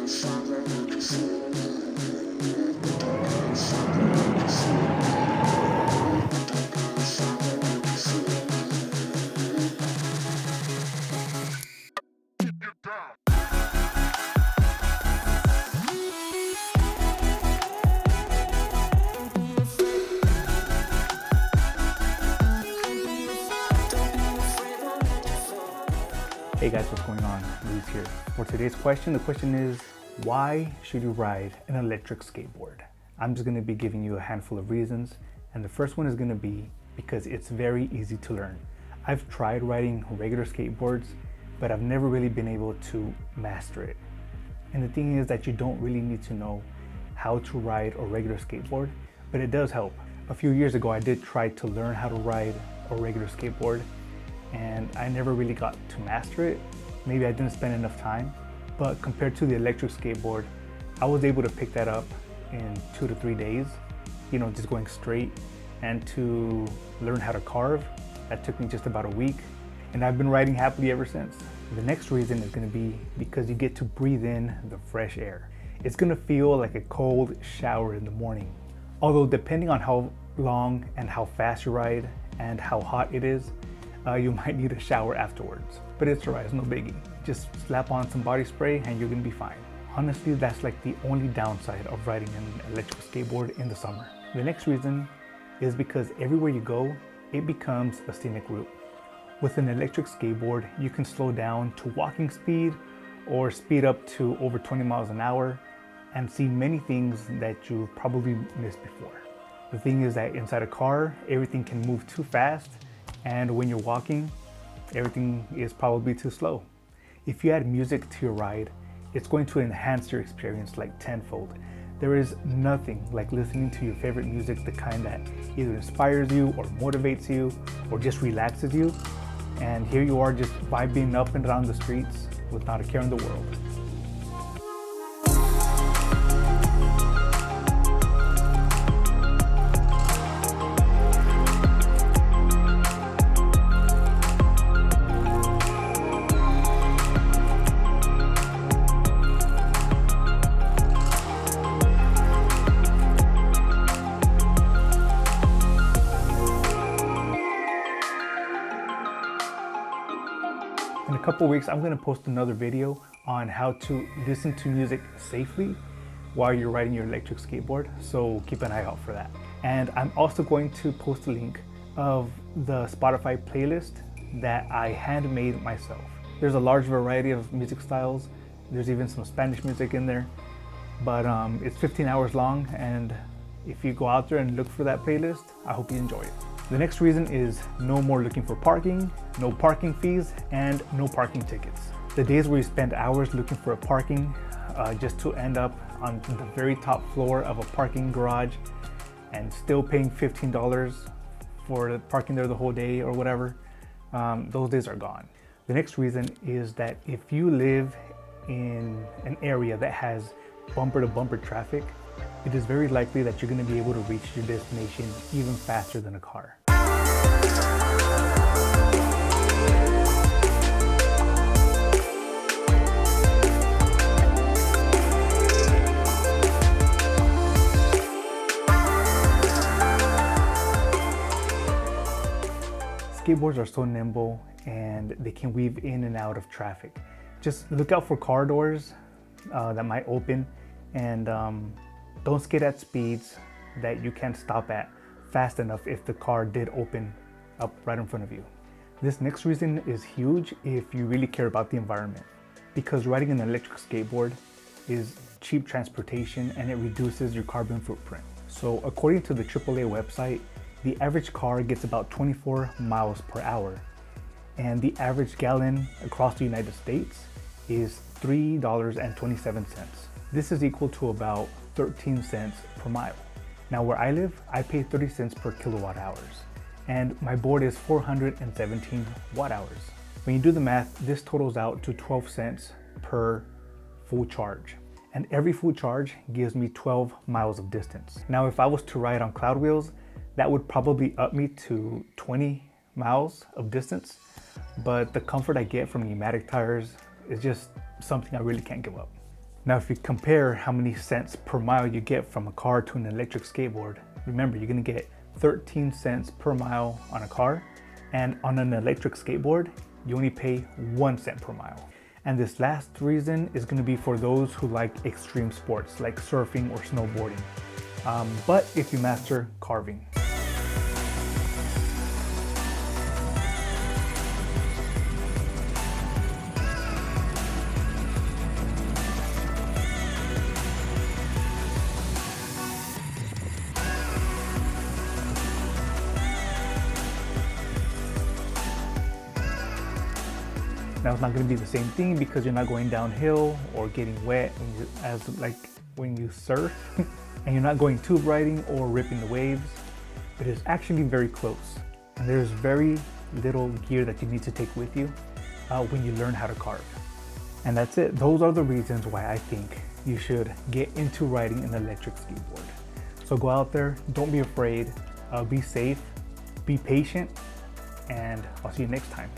Hey guys, what's going on? Luis here. For today's question, the question is, why should you ride an electric skateboard? I'm just gonna be giving you a handful of reasons. And the first one is gonna be because it's very easy to learn. I've tried riding regular skateboards, but I've never really been able to master it. And the thing is that you don't really need to know how to ride a regular skateboard, but it does help. A few years ago, I did try to learn how to ride a regular skateboard, and I never really got to master it. Maybe I didn't spend enough time, but compared to the electric skateboard, I was able to pick that up in 2 to 3 days, just going straight. And to learn how to carve, that took me just about a week, and I've been riding happily ever since. The next reason is gonna be because you get to breathe in the fresh air. It's gonna feel like a cold shower in the morning. Although depending on how long and how fast you ride and how hot it is, you might need a shower afterwards, but it's alright, it's no biggie. Just slap on some body spray and you're gonna be fine. Honestly, that's like the only downside of riding an electric skateboard in the summer. The next reason is because everywhere you go, it becomes a scenic route. With an electric skateboard, you can slow down to walking speed or speed up to over 20 miles an hour and see many things that you probably missed before. The thing is that inside a car, everything can move too fast, and when you're walking, everything is probably too slow. If you add music to your ride, it's going to enhance your experience like tenfold. There is nothing like listening to your favorite music, the kind that either inspires you or motivates you or just relaxes you. And here you are just vibing up and down the streets with not a care in the world. In a couple weeks, I'm going to post another video on how to listen to music safely while you're riding your electric skateboard, so keep an eye out for that. And I'm also going to post a link of the Spotify playlist that I handmade myself. There's a large variety of music styles. There's even some Spanish music in there, but it's 15 hours long, and if you go out there and look for that playlist, I hope you enjoy it. The next reason is no more looking for parking, no parking fees, and no parking tickets. The days where you spend hours looking for a parking just to end up on the very top floor of a parking garage and still paying $15 for parking there the whole day or whatever, those days are gone. The next reason is that if you live in an area that has bumper to bumper traffic, it is very likely that you're going to be able to reach your destination even faster than a car. Skateboards are so nimble and they can weave in and out of traffic. Just look out for car doors that might open, and don't skate at speeds that you can't stop at fast enough if the car did open up right in front of you. This next reason is huge if you really care about the environment, because riding an electric skateboard is cheap transportation and it reduces your carbon footprint. So according to the AAA website, the average car gets about 24 miles per hour, and the average gallon across the United States is $3.27. This is equal to about 13 cents per mile. Now where I live, I pay 30 cents per kilowatt hours, and my board is 417 watt hours. When you do the math, this totals out to 12 cents per full charge. And every full charge gives me 12 miles of distance. Now, if I was to ride on cloud wheels, that would probably up me to 20 miles of distance, but the comfort I get from pneumatic tires is just something I really can't give up. Now, if you compare how many cents per mile you get from a car to an electric skateboard, remember you're gonna get 13 cents per mile on a car, and on an electric skateboard, you only pay 1 cent per mile. And this last reason is gonna be for those who like extreme sports like surfing or snowboarding. But if you master carving. Now it's not going to be the same thing because you're not going downhill or getting wet when you surf, and you're not going tube riding or ripping the waves. It is actually very close, and there's very little gear that you need to take with you when you learn how to carve. And that's it. Those are the reasons why I think you should get into riding an electric skateboard. So go out there, don't be afraid, be safe, be patient, and I'll see you next time.